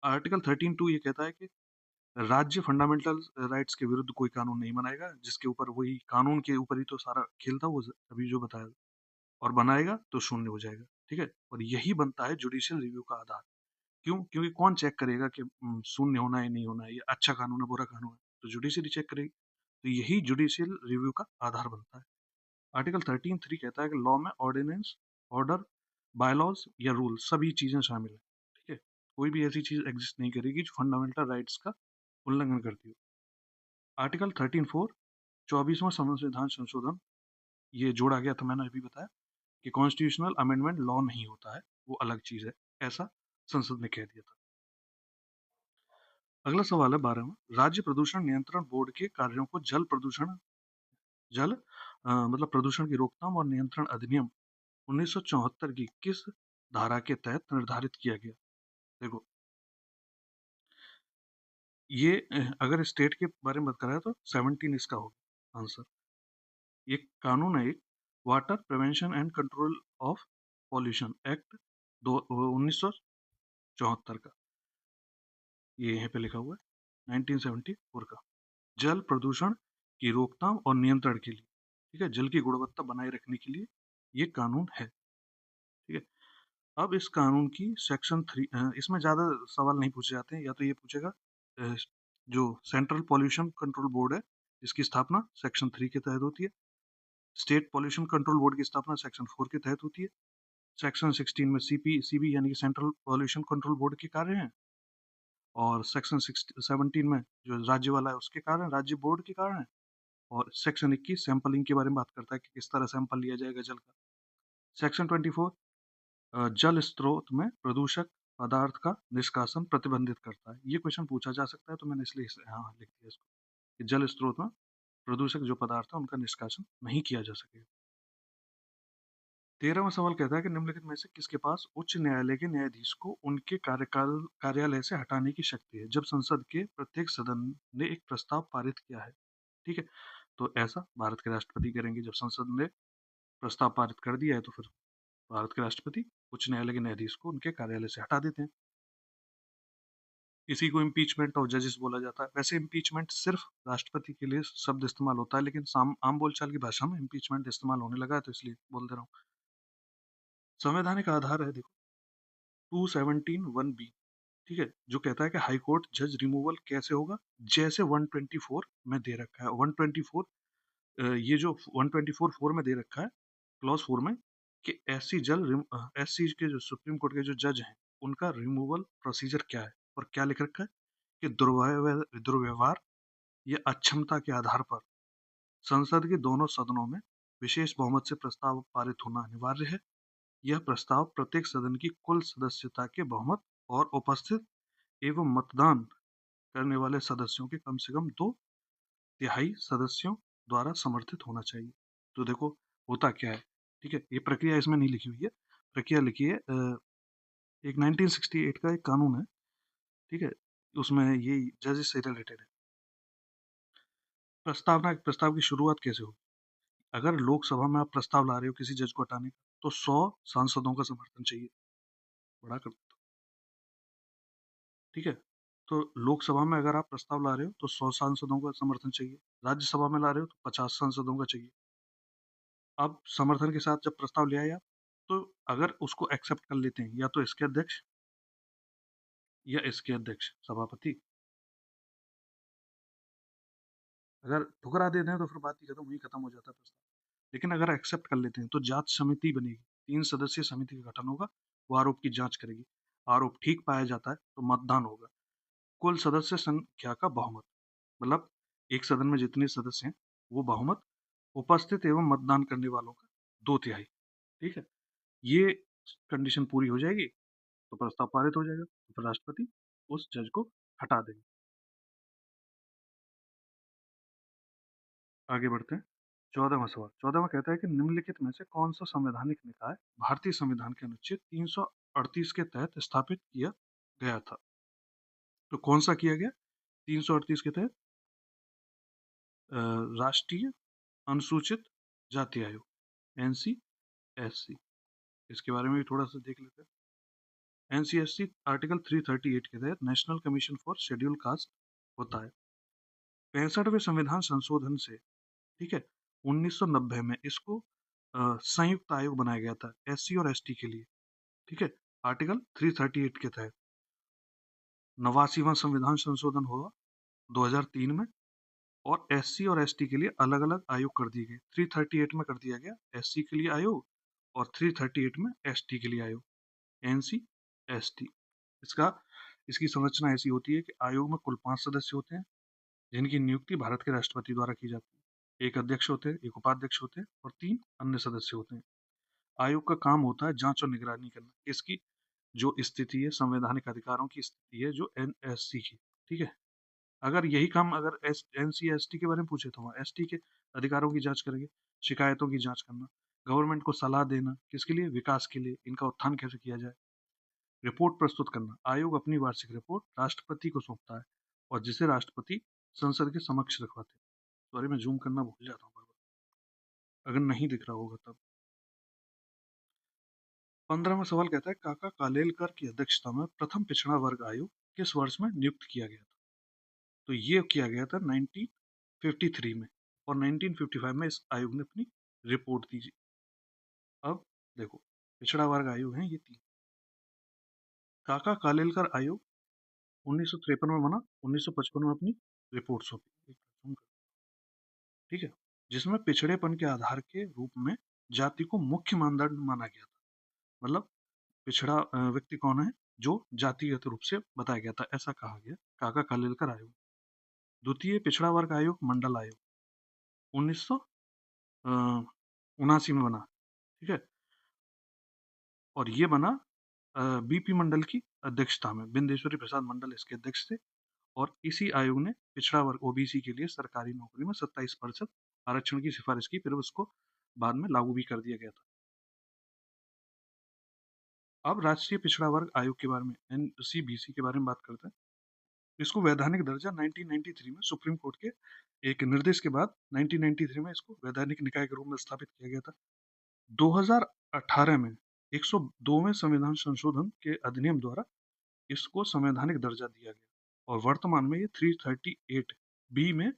आर्टिकल 13(2) ये कहता है कि राज्य फंडामेंटल राइट्स के विरुद्ध कोई कानून नहीं बनाएगा, जिसके ऊपर वही कानून के ऊपर ही तो सारा खेल था वो अभी जो बताया, और बनाएगा तो शून्य हो जाएगा। ठीक है, और यही बनता है जुडिशियल रिव्यू का आधार। क्यों? क्योंकि कौन चेक करेगा कि शून्य होना है नहीं होना है, ये अच्छा कानून है बुरा कानून है, तो जुडिशरी चेक करेगी। तो यही जुडिशियल रिव्यू का आधार बनता है। आर्टिकल 13(3) कहता है कि लॉ में ऑर्डिनेंस, ऑर्डर, बायलॉज या रूल सभी चीजें शामिल है। ठीक है, कोई भी ऐसी चीज एग्जिस्ट नहीं करेगी जो फंडामेंटल राइट्स का उल्लंघन करती हो। आर्टिकल 13(4) 24वां संविधान संशोधन, ये जोड़ा गया था, मैंने अभी बताया कि कॉन्स्टिट्यूशनल अमेंडमेंट लॉ नहीं होता है, वो अलग चीज है, ऐसा संसद ने कह दिया था। अगला सवाल है 12वां, राज्य प्रदूषण नियंत्रण बोर्ड के कार्यों को मतलब प्रदूषण की रोकथाम और नियंत्रण अधिनियम 1974 की किस धारा के तहत निर्धारित किया गया। देखो ये अगर स्टेट के बारे में बात करें तो 17 इसका होगा आंसर। ये कानून है एक, water prevention and control of pollution act 1974 का, ये यहाँ पे लिखा हुआ है 1974 का, जल प्रदूषण की रोकथाम और नियंत्रण के लिए। ठीक है, जल की गुणवत्ता बनाए रखने के लिए ये कानून है। ठीक है, अब इस कानून की सेक्शन 3, इसमें ज्यादा सवाल नहीं पूछे जाते हैं, या तो ये पूछेगा जो सेंट्रल पॉल्यूशन कंट्रोल बोर्ड है इसकी स्थापना सेक्शन 3 के तहत होती है, स्टेट पॉल्यूशन कंट्रोल बोर्ड की स्थापना सेक्शन 4 के तहत होती है, सेक्शन 16 में सीबी यानी कि सेंट्रल पॉल्यूशन कंट्रोल बोर्ड के कार्य हैं, और सेक्शन 17 में जो राज्य वाला है उसके कारण, राज्य बोर्ड के कारण है, और सेक्शन 21 सैंपलिंग के बारे में बात करता है कि किस तरह सैंपल लिया जाएगा जल का। सेक्शन 24 जल स्रोत में प्रदूषक पदार्थ का निष्कासन प्रतिबंधित करता है। ये क्वेश्चन पूछा जा सकता है, तो मैंने इसलिए यहाँ लिख दिया इसको कि जल स्रोत में प्रदूषक जो पदार्थ है उनका निष्कासन नहीं किया जा सके। 13वां सवाल कहता है कि निम्नलिखित में से किसके पास उच्च न्यायालय के न्यायाधीश को उनके कार्यालय से हटाने की शक्ति है जब संसद के प्रत्येक सदन ने एक प्रस्ताव पारित किया है। ठीक है, तो ऐसा भारत के राष्ट्रपति करेंगे। जब संसद ने प्रस्ताव पारित कर दिया है तो फिर भारत के राष्ट्रपति उच्च न्यायालय के न्यायाधीश को उनके कार्यालय से हटा देते हैं। इसी को इम्पीचमेंट ऑफ जजेस बोला जाता है। वैसे इम्पीचमेंट सिर्फ राष्ट्रपति के लिए शब्द इस्तेमाल होता है, लेकिन आम बोलचाल की भाषा में इम्पीचमेंट इस्तेमाल होने लगा है, तो इसलिए बोल दे रहा हूँ। संवैधानिक आधार है देखो 217(1)(b), ठीक है, जो कहता है कि हाई कोर्ट जज रिमूवल कैसे होगा, जैसे 124 में दे रखा है। 124 ये जो 124(4) में दे रखा है क्लॉज 4 में कि एससी के जो सुप्रीम कोर्ट के जो जज हैं उनका रिमूवल प्रोसीजर क्या है, और क्या लिख रखा है कि दुर्व्यवहार या अक्षमता के आधार पर संसद के दोनों सदनों में विशेष बहुमत से प्रस्ताव पारित होना अनिवार्य है। यह प्रस्ताव प्रत्येक सदन की कुल सदस्यता के बहुमत और उपस्थित एवं मतदान करने वाले सदस्यों के कम से कम 2/3 सदस्यों द्वारा समर्थित होना चाहिए। तो देखो होता क्या है, ठीक है, ये प्रक्रिया इसमें नहीं लिखी हुई है। प्रक्रिया लिखी है एक 1968 का एक कानून है, ठीक है, उसमें ये जजेस से रिलेटेड है। प्रस्ताव की शुरुआत कैसे हो? अगर लोकसभा में आप प्रस्ताव ला रहे हो किसी जज को हटाने का, तो 100 सांसदों का समर्थन चाहिए। बड़ा कर, ठीक है, तो लोकसभा में अगर आप प्रस्ताव ला रहे हो तो 100 सांसदों का समर्थन चाहिए। राज्यसभा में ला रहे हो तो 50 सांसदों का चाहिए। अब समर्थन के साथ जब प्रस्ताव ले आए आप, तो अगर उसको एक्सेप्ट कर लेते हैं या तो इसके अध्यक्ष या इसके अध्यक्ष सभापति, अगर ठुकरा देते हैं तो फिर बात ही खत्म, वही खत्म हो जाता है प्रस्ताव। लेकिन अगर एक्सेप्ट कर लेते हैं तो जांच समिति बनेगी, 3 सदस्यीय समिति का गठन होगा, वो आरोप की जांच करेगी। आरोप ठीक पाया जाता है तो मतदान होगा। कुल सदस्य संख्या का बहुमत, मतलब एक सदन में जितने सदस्य हैं वो बहुमत उपस्थित एवं मतदान करने वालों का 2/3। ठीक है, ये कंडीशन पूरी हो जाएगी तो प्रस्ताव पारित हो जाएगा, तो फिर राष्ट्रपति उस जज को हटा देंगे। आगे बढ़ते हैं। 14वां सवाल। 14वां कहता है कि निम्नलिखित में से कौन सा संवैधानिक निकाय भारतीय संविधान के अनुच्छेद 338 के तहत स्थापित किया गया था? तो कौन सा किया गया? 338 के तहत राष्ट्रीय अनुसूचित जाति आयोग, NCSC। इसके बारे में भी थोड़ा सा देख लेते हैं। NCSC आर्टिकल 338 के तहत national commission for schedule caste होता है। 65वें संविधान संशोधन से, ठीक है, 1990 में इसको संयुक्त आयोग बनाया गया था SC और ST के लिए। ठीक है, आर्टिकल 338 के तहत 89वां संविधान संशोधन हुआ 2003 में, और SC और ST के लिए अलग अलग आयोग कर दिए गए। 338 में कर दिया गया SC के लिए आयोग, और 338 में ST के लिए आयोग, NCST। इसकी संरचना ऐसी होती है कि आयोग में कुल 5 सदस्य होते हैं जिनकी नियुक्ति भारत के राष्ट्रपति द्वारा की जाती है। एक अध्यक्ष होते हैं, एक उपाध्यक्ष होते हैं और 3 अन्य सदस्य होते हैं। आयोग का काम होता है जांच और निगरानी करना। इसकी जो स्थिति है, संवैधानिक अधिकारों की स्थिति है जो NSC की, ठीक है। अगर यही काम अगर NCST के बारे में पूछे तो वहाँ ST के अधिकारों की जांच करेंगे, शिकायतों की जांच करना, गवर्नमेंट को सलाह देना, किसके लिए? विकास के लिए, इनका उत्थान कैसे किया जाए, रिपोर्ट प्रस्तुत करना। आयोग अपनी वार्षिक रिपोर्ट राष्ट्रपति को सौंपता है और जिसे राष्ट्रपति संसद के समक्ष रखवाते हैं। सॉरी, मैं जूम करना भूल जाता हूँ बार बार, अगर नहीं दिख रहा होगा तब। 15वां सवाल कहता है काका कालेलकर की अध्यक्षता में प्रथम पिछड़ा वर्ग आयोग किस वर्ष में नियुक्त किया गया था? तो ये किया गया था 1953 में, और 1955 में इस आयोग ने अपनी रिपोर्ट दी। अब देखो, पिछड़ा वर्ग आयोग है ये 3। काका कालेलकर आयोग 1953 में बना, 1955 में अपनी रिपोर्ट सौंपी, ठीक है, जिसमें पिछड़ेपन के आधार के रूप में जाति को मुख्य मानदंड माना गया था। मतलब पिछड़ा व्यक्ति कौन है? जो जातिगत रूप से बताया गया था, ऐसा कहा गया काका कालेलकर आयोग। द्वितीय पिछड़ा वर्ग आयोग मंडल आयोग 1979 में बना, ठीक है, और ये बना बीपी मंडल की अध्यक्षता में। बिंदेश्वरी प्रसाद मंडल इसके अध्यक्ष थे। और इसी आयोग ने पिछड़ा वर्ग ओबीसी के लिए सरकारी नौकरी में 27% आरक्षण की सिफारिश की, फिर उसको बाद में लागू भी कर दिया गया था। अब राष्ट्रीय पिछड़ा वर्ग आयोग के बारे में, एनसीबीसी के बारे में बात करते हैं। इसको वैधानिक दर्जा 1993 में सुप्रीम कोर्ट के एक निर्देश के बाद 1993 में इसको वैधानिक निकाय के रूप में स्थापित किया गया था। 2018 में 102वें संविधान संशोधन के अधिनियम द्वारा इसको संवैधानिक दर्जा दिया गया और वर्तमान में ये 338 बी में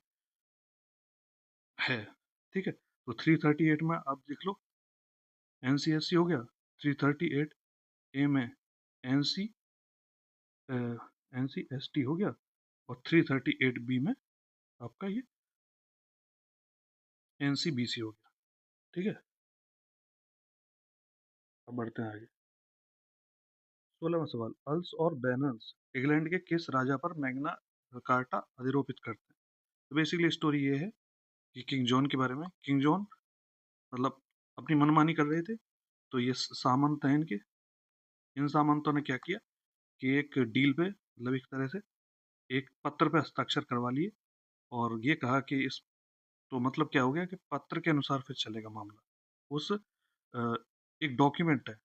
है। ठीक है, तो 338 में आप देख लो, एनसीएससी हो गया, 338 ए में एनसी एनसीएसटी हो गया, और 338 बी में आपका ये एनसीबीसी हो गया। ठीक है, अब बढ़ते हैं आगे। 16वां सवाल, अल्स और बैनर्स इंग्लैंड के किस राजा पर मैग्ना कार्टा अधिरोपित करते हैं? तो बेसिकली स्टोरी ये है कि किंग जॉन के बारे में। किंग जॉन मतलब अपनी मनमानी कर रहे थे, तो ये सामंत हैं इनके, इन सामंतों ने क्या किया कि एक डील पे, मतलब एक तरह से एक पत्र पे हस्ताक्षर करवा लिए, और ये कहा कि इस, तो मतलब क्या हो गया कि पत्र के अनुसार फिर चलेगा मामला। उस एक डॉक्यूमेंट है,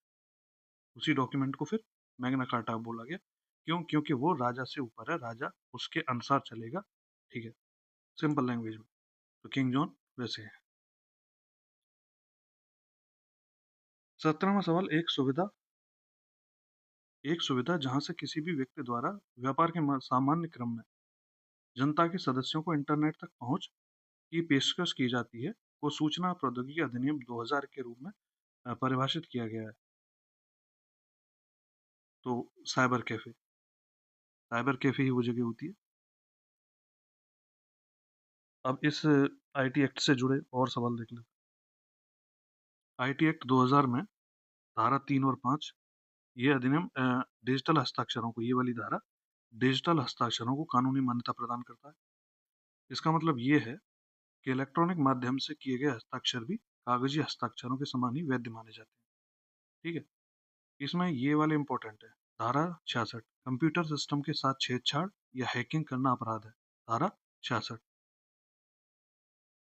उसी डॉक्यूमेंट को फिर मैग्ना कार्टा बोला गया। क्यों? क्योंकि वो राजा से ऊपर है, राजा उसके अनुसार चलेगा। ठीक है, सिंपल लैंग्वेज में। तो किंग जॉन वैसे है। 17वां सवाल, एक सुविधा जहां से किसी भी व्यक्ति द्वारा व्यापार के सामान्य क्रम में जनता के सदस्यों को इंटरनेट तक पहुंच की पेशकश की जाती है, वो सूचना प्रौद्योगिकी अधिनियम 2000 के रूप में परिभाषित किया गया है। तो साइबर कैफे ही वो जगह होती है। अब इस आईटी एक्ट से जुड़े और सवाल देख लेते हैं। आईटी एक्ट 2000 में धारा 3 और 5, ये अधिनियम डिजिटल हस्ताक्षरों को, ये वाली धारा डिजिटल हस्ताक्षरों को कानूनी मान्यता प्रदान करता है। इसका मतलब ये है कि इलेक्ट्रॉनिक माध्यम से किए गए हस्ताक्षर भी कागजी हस्ताक्षरों के समान ही वैध माने जाते हैं। ठीक है, इसमें ये वाले इंपॉर्टेंट है। धारा 66, कंप्यूटर सिस्टम के साथ छेड़छाड़ या हैकिंग करना अपराध है। धारा 66।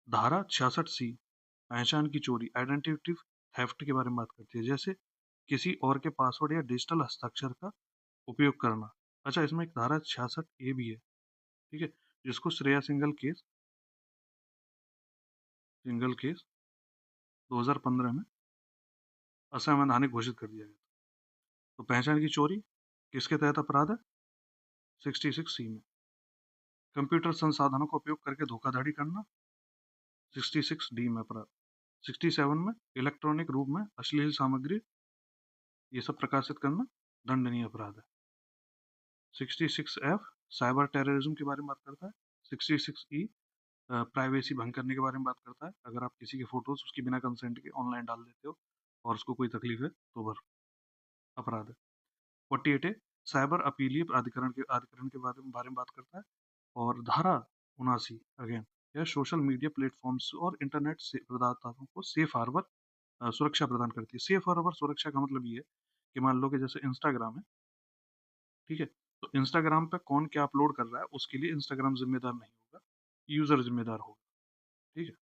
धारा 66 सी, पहचान की चोरी, आइडेंटिटी थेफ्ट के बारे में बात करती है, जैसे किसी और के पासवर्ड या डिजिटल हस्ताक्षर का उपयोग करना। अच्छा, इसमें एक धारा 66 ए भी है, ठीक है, जिसको श्रेया सिंगल केस 2015 में असंवैधानिक घोषित कर दिया गया। तो पहचान की चोरी किसके तहत अपराध है? 66 सी में। कंप्यूटर संसाधनों का उपयोग करके धोखाधड़ी करना, 66 डी में अपराध। 67 में इलेक्ट्रॉनिक रूप में अश्लील सामग्री ये सब प्रकाशित करना दंडनीय अपराध है। 66 एफ साइबर टेररिज्म के बारे में बात करता है। 66 ई प्राइवेसी भंग करने के बारे में बात करता है। अगर आप किसी के फोटोज उसकी बिना कंसेंट के ऑनलाइन डाल देते हो और उसको कोई तकलीफ है तो अपराध है। 48 ए साइबर अपीलीय अधिकरण के बारे में बात करता है। और धारा 79 अगेन, यह सोशल मीडिया प्लेटफॉर्म्स और इंटरनेट से प्रदाताओं को सेफ हार्बर सुरक्षा प्रदान करती है। सेफ हार्बर सुरक्षा का मतलब ये है कि मान लो कि जैसे इंस्टाग्राम है, ठीक है, तो इंस्टाग्राम पे कौन क्या अपलोड कर रहा है उसके लिए इंस्टाग्राम जिम्मेदार नहीं होगा, यूजर जिम्मेदार होगा। ठीक है,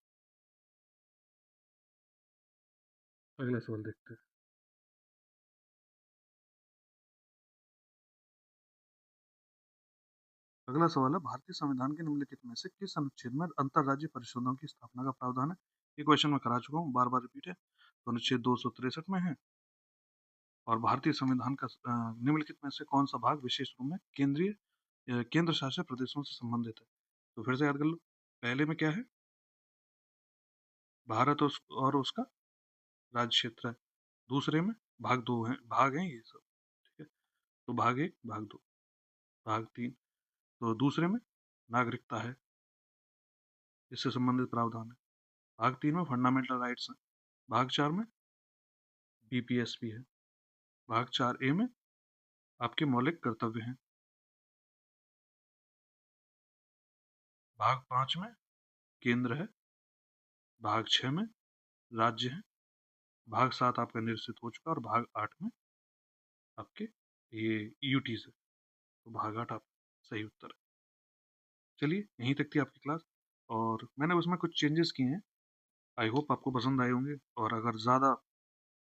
अगला सवाल देखते हैं। अगला सवाल है, भारतीय संविधान के निम्नलिखित में से किस अनुच्छेद में अंतरराज्यीय परिषदों की स्थापना का प्रावधान है? ये क्वेश्चन मैं करा चुका हूँ, बार बार रिपीट है। तो अनुच्छेद 263 में है। और भारतीय संविधान का निम्नलिखित में से कौन सा भाग विशेष रूप में केंद्र शासित प्रदेशों से संबंधित है? तो फिर से याद कर लो, पहले में क्या है? भारत और उसका राज्य क्षेत्र है। दूसरे में भाग हैं ये सब। ठीक है, तो भाग 1, भाग 2, भाग 3। तो दूसरे में नागरिकता है, इससे संबंधित प्रावधान है। भाग 3 में फंडामेंटल राइट्स हैं। भाग 4 में बीपीएसपी है। भाग 4 ए में आपके मौलिक कर्तव्य हैं। भाग 5 में केंद्र है। भाग 6 में राज्य है। भाग 7 आपका निरसित हो चुका है और भाग 8 में आपके ये ईयूटीज़ है, तो भाग 8 आप सही उत्तर है। चलिए, यहीं तक थी आपकी क्लास और मैंने उसमें कुछ चेंजेस किए हैं। आई होप आपको पसंद आए होंगे और अगर ज़्यादा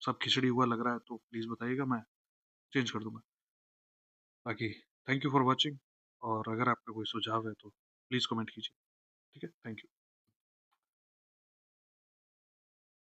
सब खिचड़ी हुआ लग रहा है तो प्लीज़ बताइएगा, मैं चेंज कर दूँगा। बाकी थैंक यू फॉर वॉचिंग और अगर आपका कोई सुझाव है तो प्लीज़ कमेंट कीजिए। ठीक है? Thank you.